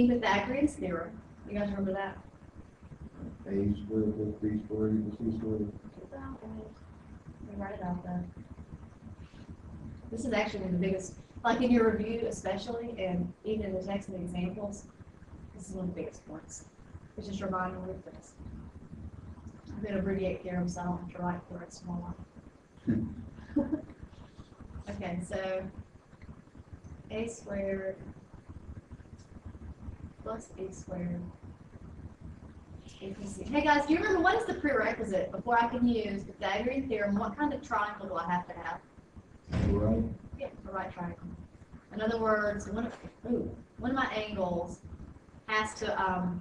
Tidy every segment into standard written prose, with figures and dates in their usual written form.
Pythagorean's theorem. You guys remember that? A squared plus B squared equals C squared. Let me write it out though. This is actually one of the biggest, like in your review especially, and even in the text and the examples, this is one of the biggest points. It's just reminding you of this. I'm going to abbreviate theorems so I don't have to write for it smaller. Okay, so A squared plus B squared equals C. Hey guys, do you remember what is the prerequisite before I can use the Pythagorean theorem? What kind of triangle do I have to have? Right? Yeah, a right triangle. In other words, one of my angles has to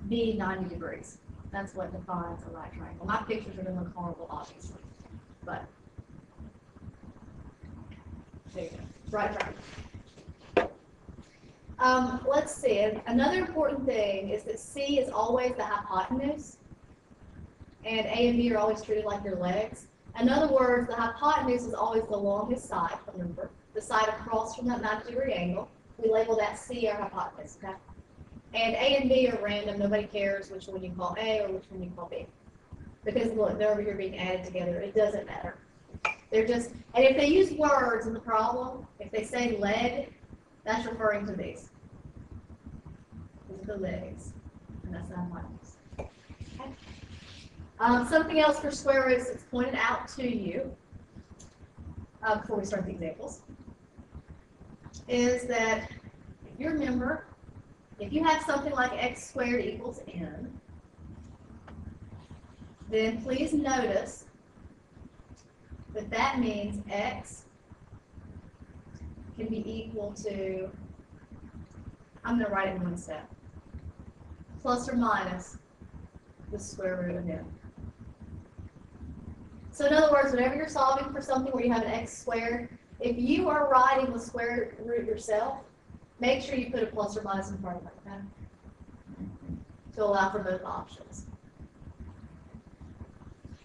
be 90 degrees. That's what defines a right triangle. My pictures are going to look horrible, obviously, but there you go. Right triangle. Let's see. Another important thing is that C is always the hypotenuse, and A and B are always treated like your legs. In other words, the hypotenuse is always the longest side, remember, the side across from that 90-degree angle. We label that C our hypotenuse, okay? And A and B are random. Nobody cares which one you call A or which one you call B. Because look, they're over here being added together. It doesn't matter. They're just, and if they use words in the problem, if they say leg, that's referring to these. These are the legs, and that's the hypotenuse. Okay. Something else for square roots that's pointed out to you before we start the examples is that if you remember, if you have something like x squared equals n, then please notice that that means x can be equal to, I'm going to write it in one step, plus or minus the square root of n. So in other words, whenever you're solving for something where you have an x squared, if you are writing the square root yourself, make sure you put a plus or minus in front of it, okay? To allow for both options.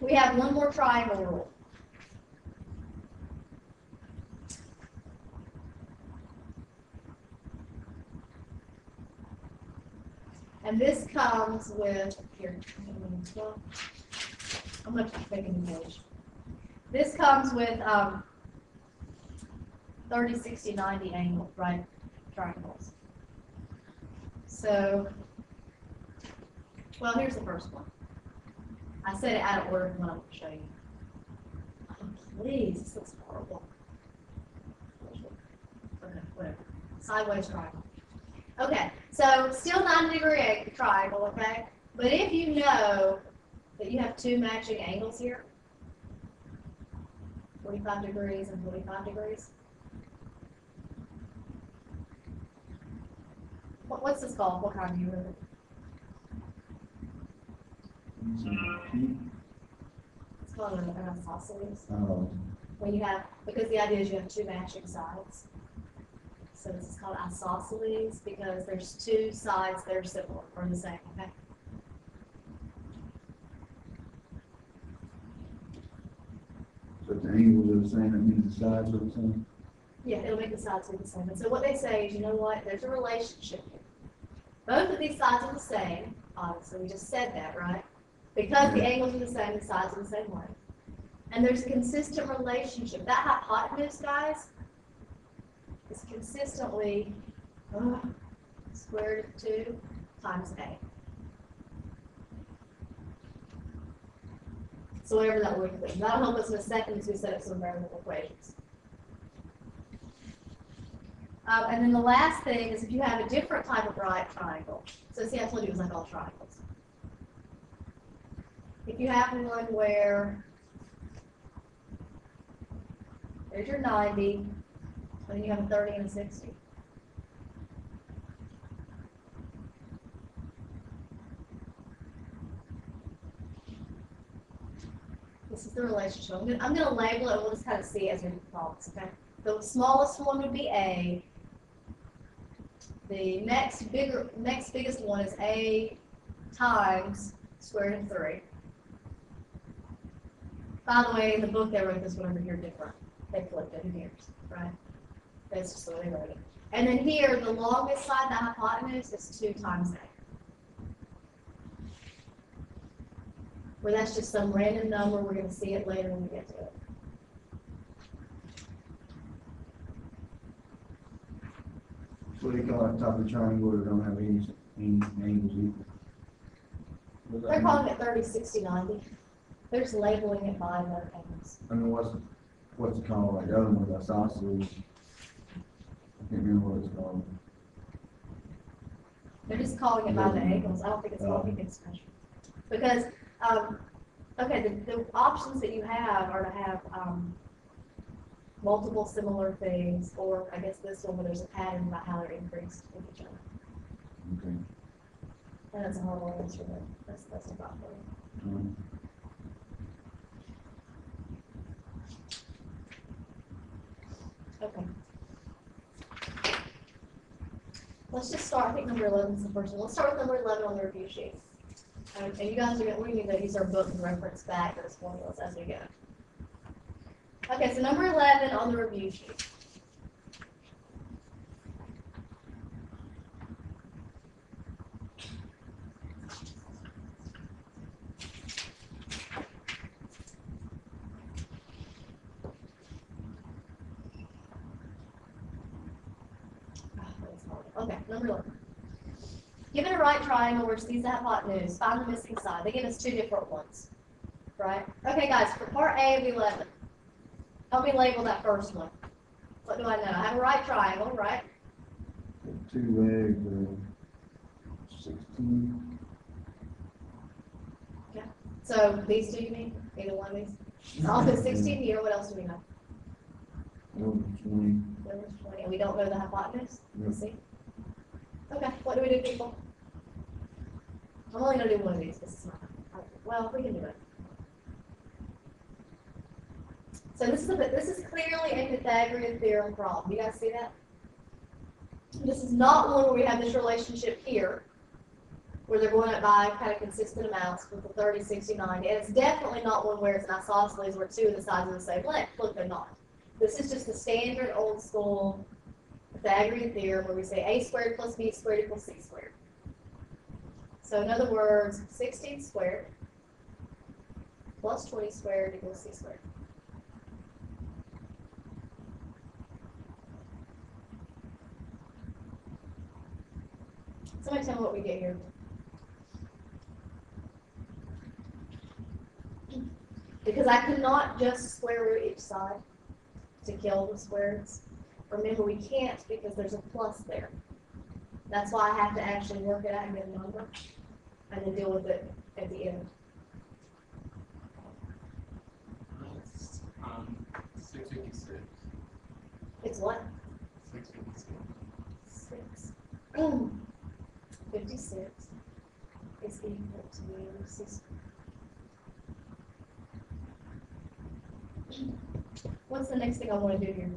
We have one more triangle rule. And this comes with, here, I'm going to make a new page. This comes with 30, 60, 90 angle, right? Triangles. So, well, here's the first one. I said it out of order from what I'm going to show you. Oh, please, this looks horrible. Okay, whatever. Sideways triangle. Okay, so still 90-degree triangle, okay? But if you know that you have two matching angles here, 45 degrees and 45 degrees, what's this called? What kind of view is it? It's called an isosceles. When you have, because the idea is you have two matching sides. So this is called isosceles because there's two sides that are similar or the same, okay? So if the angles are the same, that means the sides are the same? Yeah, it'll make the sides be the same. And so what they say is, you know what, there's a relationship here. Both of these sides are the same, obviously, we just said that, right? Because the angles are the same, the sides are the same way. And there's a consistent relationship. That hypotenuse, guys, is consistently square root of 2 times A. So whatever that word is. That'll help us in a second as we set up some variable equations. And then the last thing is if you have a different type of right triangle. So see, I told you it was like all triangles. If you have one where there's your 90, and then you have a 30 and a 60. This is the relationship. I'm going to label it, and we'll just kind of see as we do problems, okay? The smallest one would be A. The next biggest one is A times square root of 3. By the way, in the book they wrote this one over here different. They flipped it, who cares, right? That's just the way they wrote it. And then here, the longest side, the hypotenuse, is 2 times A. Where that's just some random number, we're going to see it later when we get to it. What do you call that top of the triangle that don't have any angles equal? What does that They're mean? calling it 30, 60, 90. They're just labeling it by the angles. I mean, what's it called, like the other one, isosceles? I can't remember what it's called. They're just calling it by the angles. I don't think it's called anything special. Because, okay, the options that you have are to have multiple similar things, or I guess this one where there's a pattern about how they're increased with each other. Okay. And that's a horrible answer, but that's about for you. Okay. Let's just start, I think number 11 is the first one. Let's start with number 11 on the review sheet. And you guys are going to, we need to use our book and reference back those formulas as we go. Okay, so number 11 on the review sheet. Okay, number 11. Given a right triangle which sees the hypotenuse, find the missing side. They give us 2 different ones, right? Okay, guys, for part A of 11, help me label that first one. What do I know? I have a right triangle, right? 2 legs, 16. Okay. So these two you mean? Either one of these? Also 16 here. What else do we know? Over 20. There was 20. And we don't know the hypotenuse? Yep. Let's see. Okay, what do we do, people? I'm only going to do one of these. This is not. Well, we can do it. So this is clearly a Pythagorean theorem problem. You guys see that? This is not one where we have this relationship here, where they're going up by kind of consistent amounts with the 30, 60, 90. And it's definitely not one where it's an isosceles where 2 of the sides of the same length. Look, they're not. This is just the standard old school Pythagorean theorem where we say a squared plus b squared equals c squared. So in other words, 16 squared plus 20 squared equals c squared. Somebody tell me what we get here. Because I cannot just square root each side to kill the squares. Remember, we can't because there's a plus there. That's why I have to actually work it out and get a number and then deal with it at the end. It's 656. It's what? 656. 56 is equal to 6. What's the next thing I want to do here?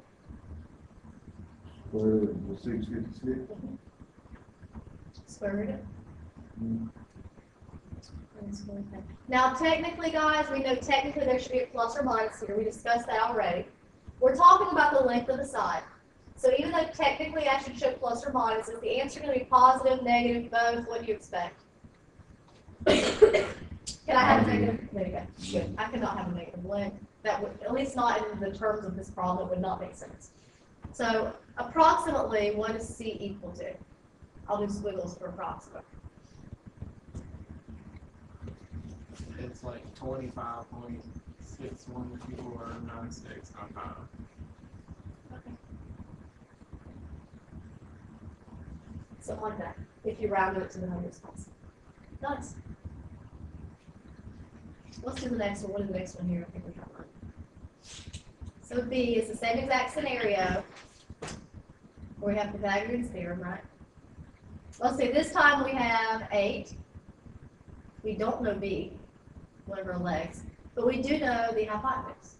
Square the 656. Square root it. Mm. Now, technically, guys, we know technically there should be a plus or minus here. We discussed that already. We're talking about the length of the side. So even though technically I should show plus or minus, is the answer going to be positive, negative, both? What do you expect? Can I have a negative? There you go. Good. I cannot have a negative length. That would, at least not in the terms of this problem, it would not make sense. So approximately, what is C equal to? I'll do squiggles for approximate. It's like 25.612496 on 5. Okay. Something like that, if you round it to the hundredths place. Nice. Let's do the next one. What is the next one here? I think we're trying to learn. So B is the same exact scenario where we have Pythagorean's theorem, right? Let's see, this time we have 8. We don't know B, one of our legs, but we do know the hypotenuse.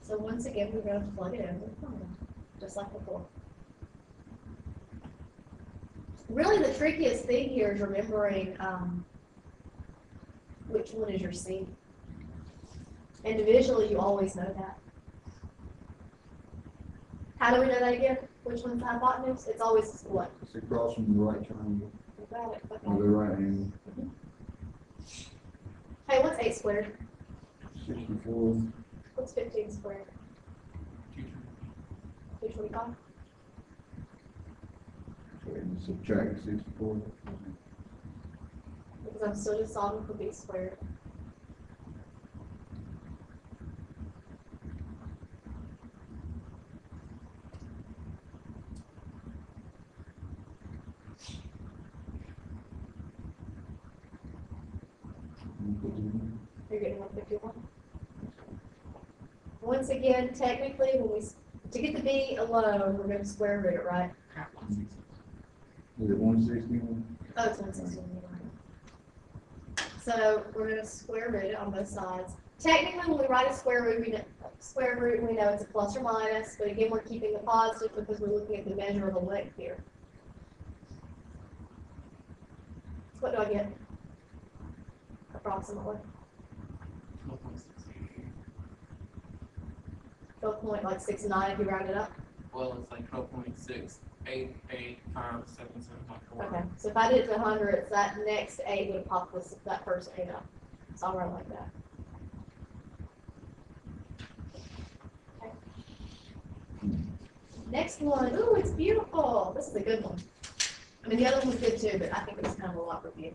So once again, we're going to plug it in with the formula, just like before. Really, the trickiest thing here is remembering which one is your C. Individually, you always know that. How do we know that again? Which one's the hypotenuse? It's always what? It's across from the right triangle, You got it. or Okay. the right angle, Hey, what's 8 squared? 64. What's 15 squared? 225? So we subtract 64. Because I'm still just solving for b squared. You're getting 151. Once again, technically, to get the b alone, we're going to square root it, right? Is it 161? Oh, it's 161. So we're going to square root it on both sides. Technically, when we write a square root, we know it's a plus or minus, but again, we're keeping the positive because we're looking at the measure of the length here. What do I get? Approximately. 12.69 if you round it up. Well, it's like 12.688 times 7.74. Okay, so if I did it to 100, it's that next 8 would pop that first 8 up. So I'll run like that. Okay. Next one, ooh, it's beautiful. This is a good one. I mean, the other one was good too, but I think it's kind of a lot for you.